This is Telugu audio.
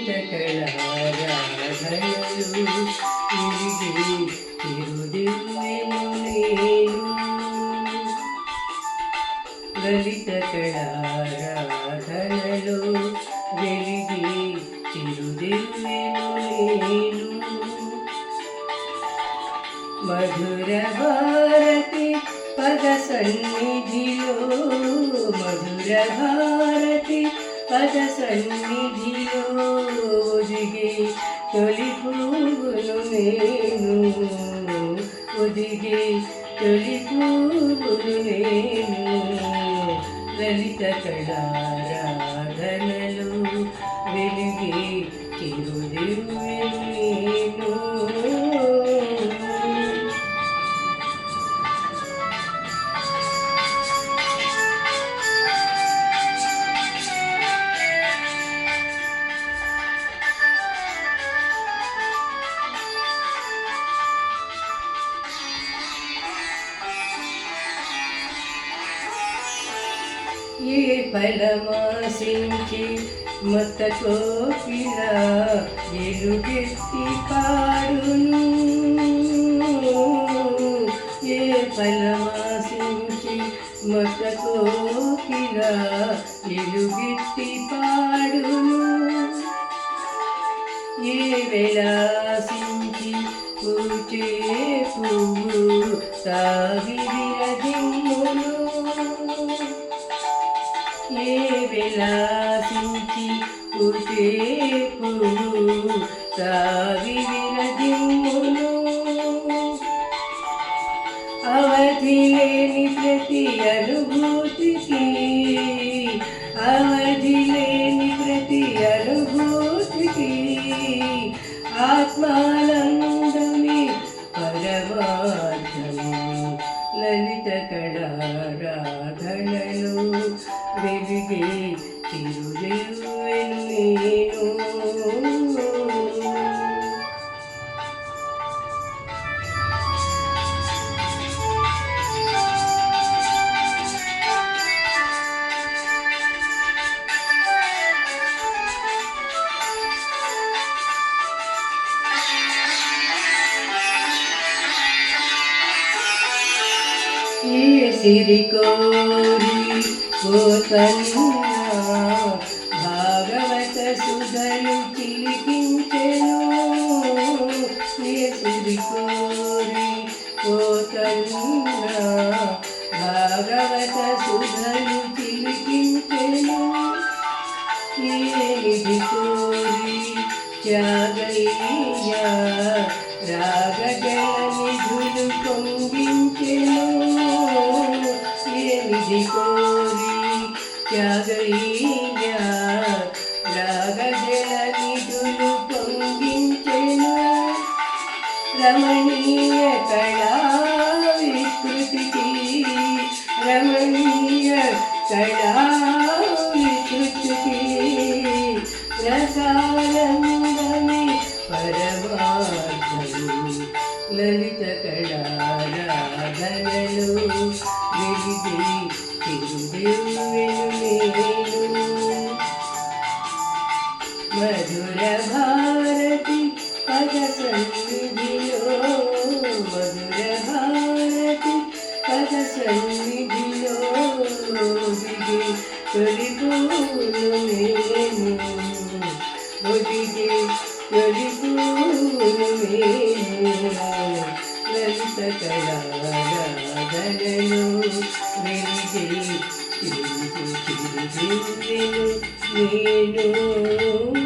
లలిత కళారాధనలు తిరిగి తిరుదివ్వెను నేను లలిత కళారాధనలు వెలిగి చిరుదివ్వెను నేను మధుర భారతి పద సన్నిధిలో మధుర భారతి పద సన్నిధిలో ఒదిగి తొలి పువ్వును నేను ఒదిగి తొలి పువ్వును నేను లలిత కళారాధనలు వెలిగి చిరుదివ్వెను నేను ఏ ఫలమాసించి మత కోకిల ఎలుగెత్తి పాడును ఏ ఫలమాసించి మత కోకిల ఎలుగెత్తి పాడును ఏ వెలాసించి పూచే పువ్వు తాగి విరదిమ్మును ఏ విలాసించి పూచే పువ్వు తాగి విరదిమ్మును అవధి లేని ప్రతి అనుభూతికి అవధి లేని ప్రతి అనుభూతికి ఆత్మానందమే పరమార్థము లలిత కళారాధనలు వెలిగి చిరుదివ్వెను నేను ఏ సిరి కోరి పోతన్నా భాగవత సుధలు చిలికించెను ఏ సిరి కోరి పోతన్నా భాగవత సుధలు చిలికించెను ఏ నిధి కోరి త్యాగయ్యా రాగజల నిధులు పొంగించెను నిధి కోరి త్యాగయ్యా రాగజల నిధులు పొంగించెను రమణీయ కళా వికృతికి రమణీయ కళా వికృతికి రసానందమే పరమార్థము లలిత కళారాధనలు వెలిగి చిరుదివ్వెను నేను మధుర భారతి పద సన్నిధిలో మధుర భారతి పద సన్నిధిలో ఒదిగి తొలి పువ్వును నేను ఒదిగి తొలి పువ్వును నేను లలిత కళారాధనలు వెలిగి చిరుదివ్వెను నేను